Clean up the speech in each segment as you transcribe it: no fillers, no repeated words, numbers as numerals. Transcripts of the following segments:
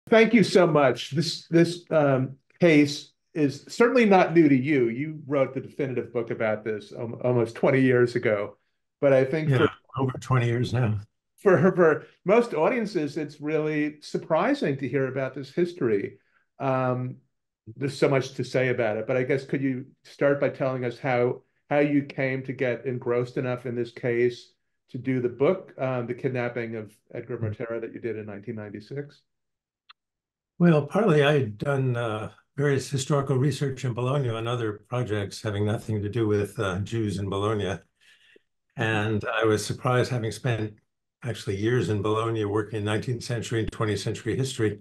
Thank you so much. This case is certainly not new to you. You wrote the definitive book about this almost 20 years ago. But I think Yeah, over 20 years now. for most audiences, it's really surprising to hear about this history. Um, there's so much to say about it, but I guess could you start by telling us how you came to get engrossed enough in this case to do the book, The Kidnapping of Edgar Mortera, that you did in 1996? Well, partly I had done various historical research in Bologna on other projects having nothing to do with Jews in Bologna. And I was surprised, having spent actually years in Bologna working in 19th century and 20th century history,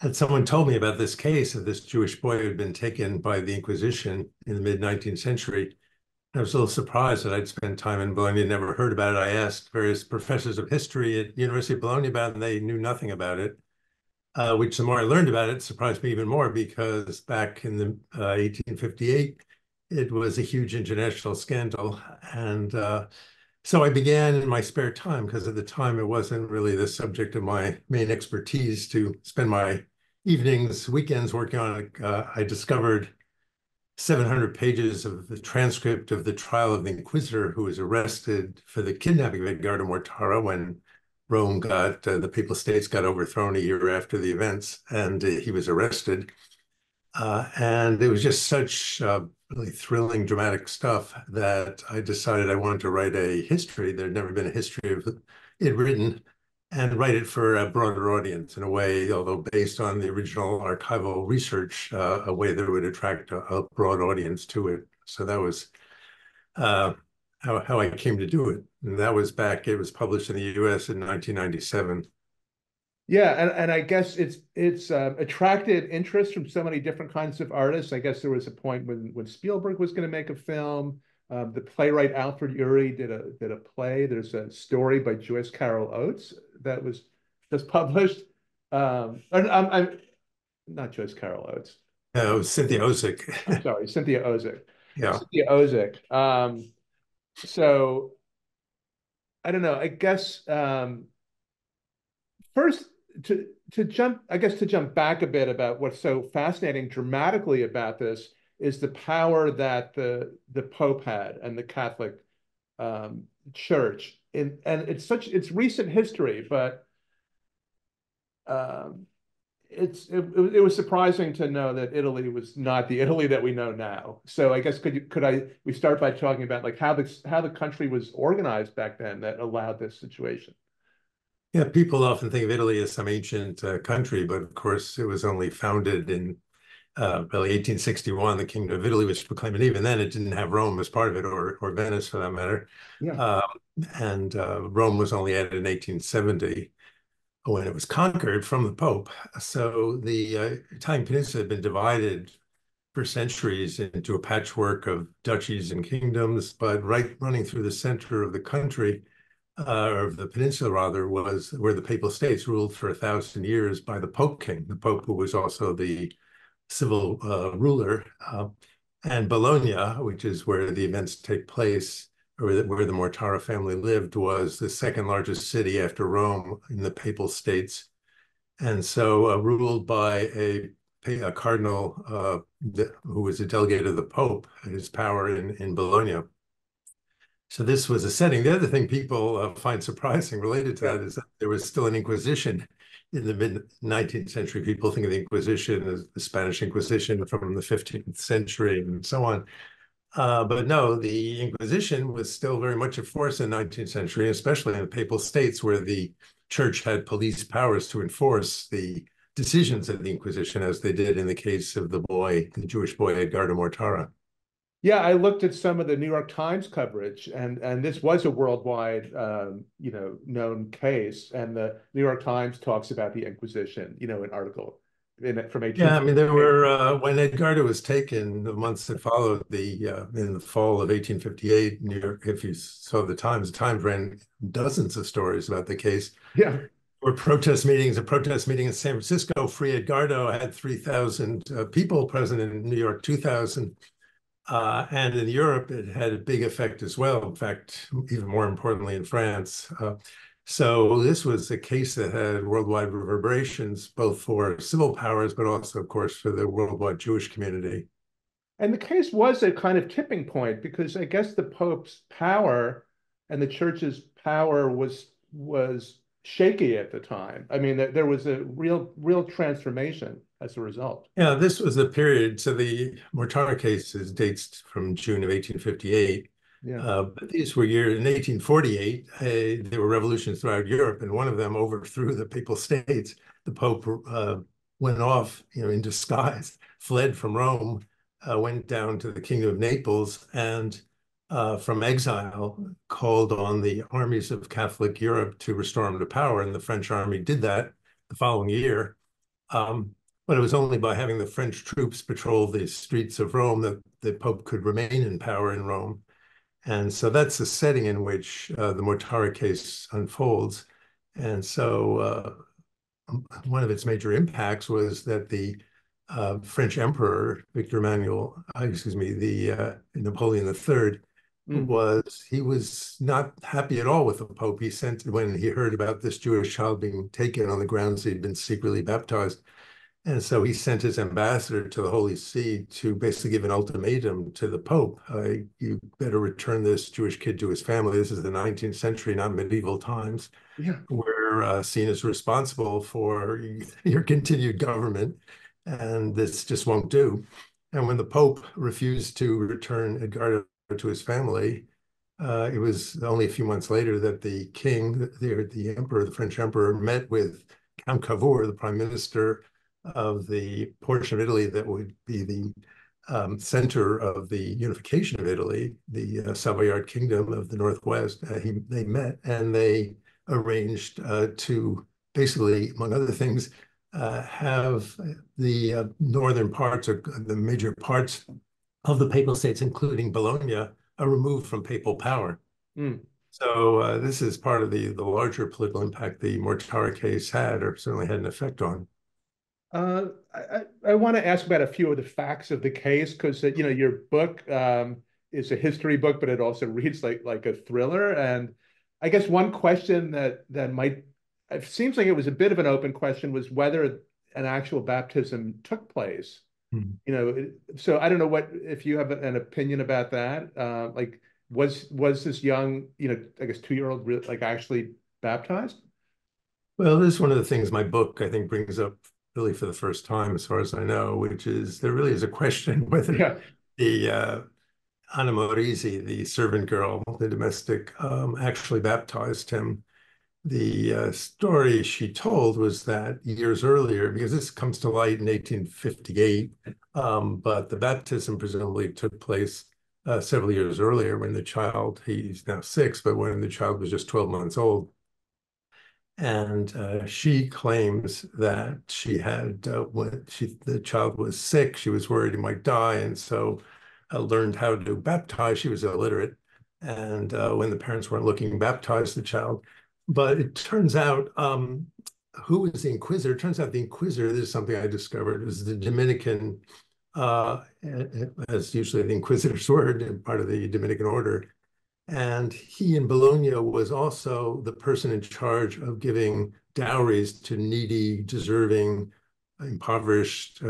that someone told me about this case of this Jewish boy who had been taken by the Inquisition in the mid-19th century. I was a little surprised that I'd spent time in Bologna and never heard about it. I asked various professors of history at University of Bologna about it, and they knew nothing about it. Which the more I learned about it, surprised me even more, because back in the 1858, it was a huge international scandal. And so I began in my spare time, because at the time it wasn't really the subject of my main expertise, to spend my evenings, weekends working on it. I discovered 700 pages of the transcript of the trial of the inquisitor who was arrested for the kidnapping of Edgardo Mortara when Rome the Papal States got overthrown a year after the events, and he was arrested. And it was just such really thrilling, dramatic stuff that I decided I wanted to write a history. There had never been a history of it written, and write it for a broader audience in a way, although based on the original archival research, a way that would attract a broad audience to it. So that was uh, how I came to do it. And that was back, it was published in the US in 1997. Yeah, and I guess it's attracted interest from so many different kinds of artists. I guess there was a point when Spielberg was going to make a film. The playwright Alfred Uhry did a play. There's a story by Joyce Carol Oates that was just published. I'm not Joyce Carol Oates. It was Cynthia I'm Ozick. sorry, Cynthia Ozick. Yeah. Cynthia Ozick. So I don't know. I guess first to jump back a bit about what's so fascinating dramatically about this is the power that the Pope had and the Catholic Church. And it's recent history, but um, it was surprising to know that Italy was not the Italy that we know now. So I guess we start by talking about like how the country was organized back then that allowed this situation. Yeah, people often think of Italy as some ancient country, but of course it was only founded in really 1861. The Kingdom of Italy was proclaimed, and even then it didn't have Rome as part of it, or Venice for that matter. Yeah. Um, and Rome was only added in 1870 when it was conquered from the Pope. So the Italian peninsula had been divided for centuries into a patchwork of duchies and kingdoms, but right running through the center of the country, or the peninsula rather, was where the Papal States ruled for 1,000 years by the Pope King, the Pope who was also the civil ruler. And Bologna, which is where the events take place, or where the Mortara family lived, was the second largest city after Rome in the Papal States. And so ruled by a cardinal who was a delegate of the Pope, his power in Bologna. So this was a setting. The other thing people find surprising related to Yeah. that is that there was still an Inquisition in the mid-19th century. People think of the Inquisition as the Spanish Inquisition from the 15th century and so on. But no, the Inquisition was still very much a force in the 19th century, especially in the Papal States, where the church had police powers to enforce the decisions of the Inquisition, as they did in the case of the Jewish boy, Edgardo Mortara. Yeah, I looked at some of the New York Times coverage, and this was a worldwide, known case. And the New York Times talks about the Inquisition, an article from Yeah, I mean, there 1868. were, when Edgardo was taken, the months that followed in the fall of 1858, New York, if you saw the Times ran dozens of stories about the case. Yeah, There were protest meetings. A protest meeting in San Francisco, Free Edgardo, had 3,000 people present. In New York, 2,000. And in Europe, it had a big effect as well. In fact, even more importantly, in France. So this was a case that had worldwide reverberations, both for civil powers, but also, of course, for the worldwide Jewish community. And the case was a kind of tipping point because I guess the Pope's power and the church's power was shaky at the time. I mean, there was a real transformation as a result. Yeah, this was a period. So the Mortara cases dates from June of 1858. Yeah. But these were years in 1848. There were revolutions throughout Europe, and one of them overthrew the Papal States. The Pope went off, in disguise, fled from Rome, went down to the Kingdom of Naples, and from exile called on the armies of Catholic Europe to restore him to power. And the French army did that the following year. But it was only by having the French troops patrol the streets of Rome that the Pope could remain in power in Rome. And so that's the setting in which the Mortara case unfolds. And so one of its major impacts was that the French Emperor, Napoleon III, he was not happy at all with the Pope. When he heard about this Jewish child being taken on the grounds he'd been secretly baptized, and so he sent his ambassador to the Holy See to basically give an ultimatum to the Pope. You better return this Jewish kid to his family. This is the 19th century, not medieval times. Yeah. We're seen as responsible for your continued government, and this just won't do. And when the Pope refused to return Edgardo to his family, it was only a few months later that the king, the emperor, the French emperor, met with Count Cavour, the prime minister of the portion of Italy that would be the center of the unification of Italy, the Savoyard Kingdom of the Northwest. They met and they arranged to basically, among other things, have the northern parts, or the major parts of the Papal States, including Bologna, removed from papal power. So this is part of the larger political impact the Mortara case had, or certainly had an effect on. I want to ask about a few of the facts of the case because your book is a history book, but it also reads like a thriller. And I guess one question that it seems like it was a bit of an open question, was whether an actual baptism took place. So I don't know if you have an opinion about that. Like, was this young, I guess 2-year-old actually baptized? Well, this is one of the things my book, I think, brings up really for the first time, as far as I know, which is there really is a question whether the Anna Morisi, the servant girl, the domestic, actually baptized him. The story she told was that years earlier, because this comes to light in 1858, but the baptism presumably took place several years earlier when the child, he's now 6, but when the child was just 12 months old. And she claims that she had, when the child was sick, she was worried he might die, and so learned how to baptize. She was illiterate, and when the parents weren't looking, baptized the child. But it turns out, who was the inquisitor? It turns out the inquisitor, this is something I discovered, was the Dominican, as usually the inquisitor's word, part of the Dominican order. And he in Bologna was also the person in charge of giving dowries to needy, deserving, impoverished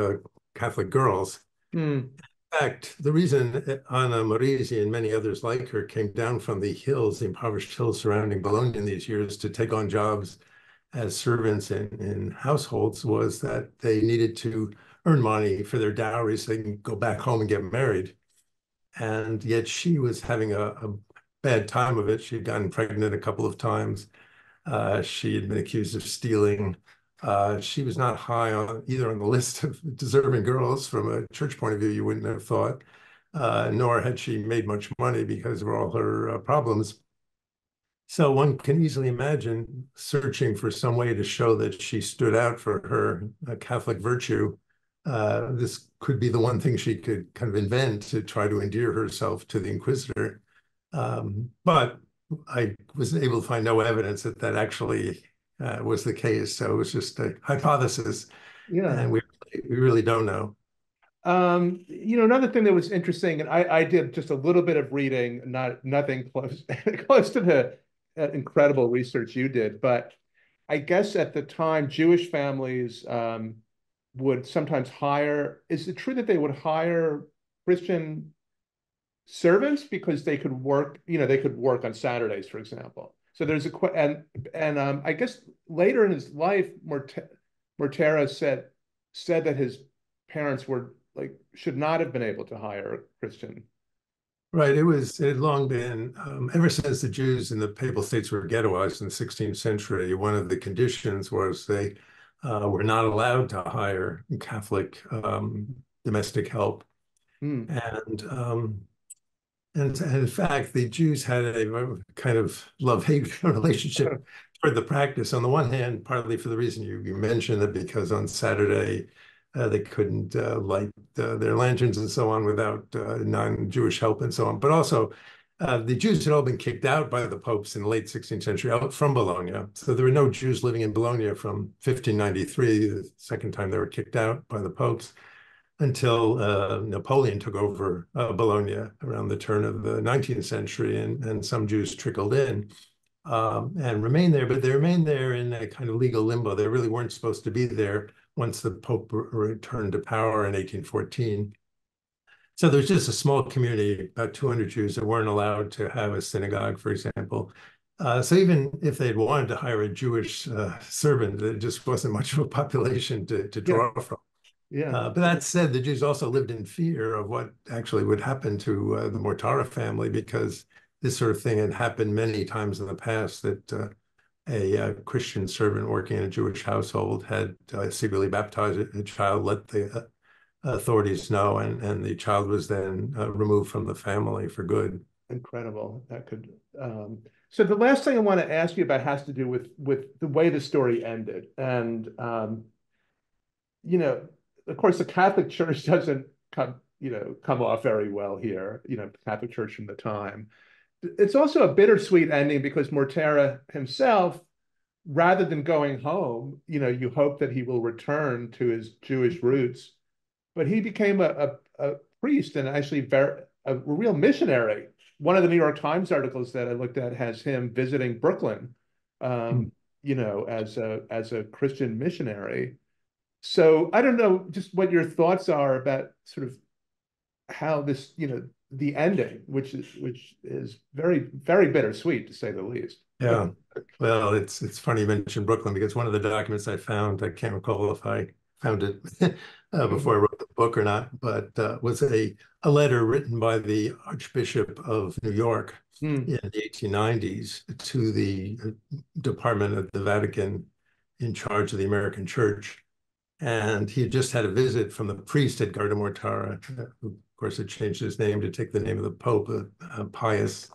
Catholic girls. In fact, the reason Anna Morisi and many others like her came down from the hills, the impoverished hills surrounding Bologna in these years, to take on jobs as servants in households, was that they needed to earn money for their dowries so they can go back home and get married. And yet she was having a bad time of it. She'd gotten pregnant a couple of times. She had been accused of stealing. She was not high on either on the list of deserving girls from a church point of view, you wouldn't have thought, nor had she made much money because of all her problems. So one can easily imagine searching for some way to show that she stood out for her Catholic virtue. This could be the one thing she could kind of invent to try to endear herself to the inquisitor. But I was able to find no evidence that actually was the case. So it was just a hypothesis. And we really don't know. Another thing that was interesting, and I did just a little bit of reading, nothing close to incredible research you did, but I guess at the time, Jewish families would sometimes hire. Is it true that they would hire Christian servants because they could work, they could work on Saturdays, for example? So there's and I guess later in his life, Mortera said that his parents were like should not have been able to hire Christian. Right. It had long been, ever since the Jews in the Papal States were ghettoized in the 16th century, one of the conditions was they were not allowed to hire Catholic domestic help. Hmm. And in fact, the Jews had a kind of love-hate relationship toward the practice. On the one hand, partly for the reason you mentioned, that because on Saturday they couldn't light their lanterns and so on without non-Jewish help and so on. But also, the Jews had all been kicked out by the popes in the late 16th century out from Bologna. So there were no Jews living in Bologna from 1593, the second time they were kicked out by the popes, until Napoleon took over Bologna around the turn of the 19th century, and some Jews trickled in and remained there, but they remained there in a kind of legal limbo. They really weren't supposed to be there once the Pope returned to power in 1814. So there's just a small community, about 200 Jews, that weren't allowed to have a synagogue, for example. So even if they'd wanted to hire a Jewish servant, there just wasn't much of a population to draw from. Yeah. But that said, the Jews also lived in fear of what actually would happen to the Mortara family, because this sort of thing had happened many times in the past, that a Christian servant working in a Jewish household had secretly baptized a child, let the authorities know, and the child was then removed from the family for good. Incredible. That could. So the last thing I want to ask you about has to do with the way the story ended, and of course, the Catholic Church doesn't come off very well here. The Catholic Church from the time. It's also a bittersweet ending because Mortera himself, rather than going home, you hope that he will return to his Jewish roots, but he became a priest and actually a real missionary. One of the New York Times articles that I looked at has him visiting Brooklyn, as a Christian missionary. So I don't know just what your thoughts are about sort of how this, the ending, which is very, very bittersweet to say the least. Yeah. Well, it's funny you mentioned Brooklyn, because one of the documents I found, I can't recall if I found it before I wrote the book or not, but was a letter written by the Archbishop of New York in the 1890s to the Department of the Vatican in charge of the American Church. And he had just had a visit from the priest Edgardo Mortara, who, of course, had changed his name to take the name of the Pope, Pius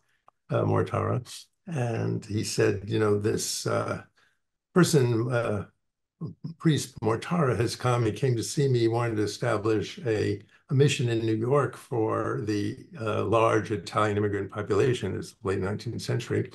Mortara. And he said, this person, priest Mortara, has come. He came to see me. He wanted to establish a mission in New York for the large Italian immigrant population. It's late 19th century.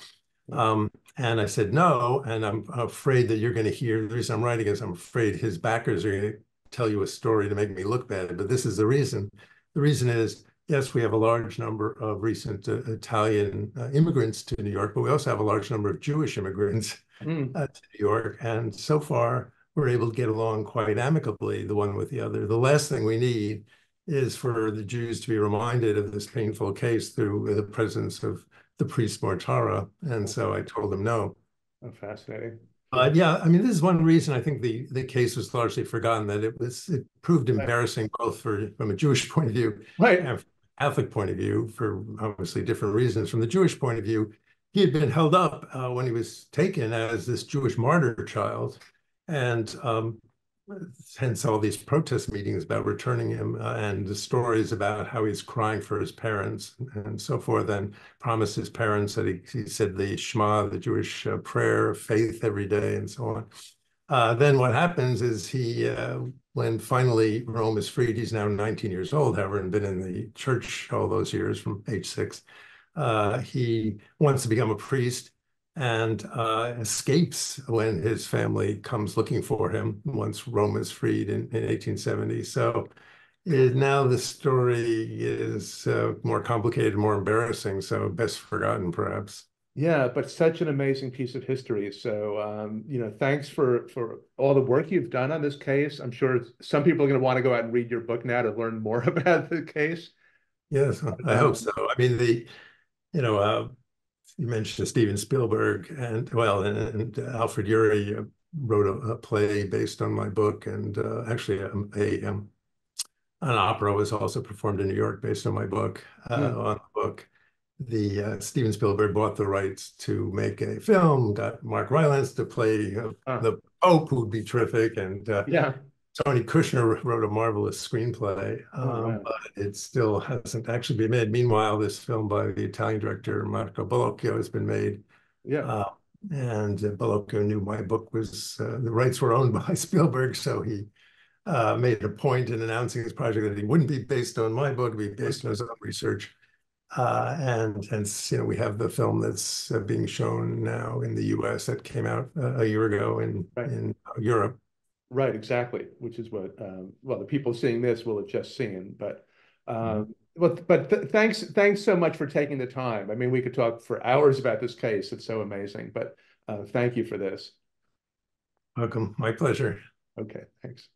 And I said, no, and I'm afraid that you're going to hear, the reason I'm writing is I'm afraid his backers are going to tell you a story to make me look bad, but this is the reason. The reason is, yes, we have a large number of recent Italian immigrants to New York, but we also have a large number of Jewish immigrants to New York. And so far, we're able to get along quite amicably, the one with the other. The last thing we need is for the Jews to be reminded of this painful case through the presence of the priest Mortara. And so I told him no. Oh, fascinating. Yeah, I mean, this is one reason I think the case was largely forgotten, that it proved embarrassing both from a Jewish point of view and from a Catholic point of view, for obviously different reasons. From the Jewish point of view, he had been held up when he was taken as this Jewish martyr child, and hence all these protest meetings about returning him, and the stories about how he's crying for his parents and so forth, and promised his parents that he said the Shema, the Jewish prayer of faith, every day, and so on. Then what happens is when finally Rome is freed, he's now 19 years old, however, and been in the church all those years from age 6. He wants to become a priest, and escapes when his family comes looking for him once Rome is freed in 1870. So now the story is more complicated, more embarrassing, so best forgotten, perhaps. Yeah, but such an amazing piece of history. So, thanks for all the work you've done on this case. I'm sure some people are going to want to go out and read your book now to learn more about the case. Yes, I hope so. I mean, you know, you mentioned Steven Spielberg and and Alfred Uhry wrote a play based on my book, and actually an opera was also performed in New York based on my book. Hmm. On the book, the Steven Spielberg bought the rights to make a film, got Mark Rylance to play Ah, the Pope, who'd be terrific, and yeah. Tony Kushner wrote a marvelous screenplay, Oh, wow. but it still hasn't actually been made. Meanwhile, this film by the Italian director Marco Bellocchio has been made. Yeah. Uh, and Bellocchio knew my book was, the rights were owned by Spielberg, so he made a point in announcing his project that he wouldn't be based on my book, it'd be based on his own research. And hence, we have the film that's being shown now in the US that came out a year ago Right. in Europe. Right, exactly. Which is what well, the people seeing this will have just seen. But thanks so much for taking the time. I mean, we could talk for hours about this case. It's so amazing. But thank you for this. Welcome. My pleasure. Okay, thanks.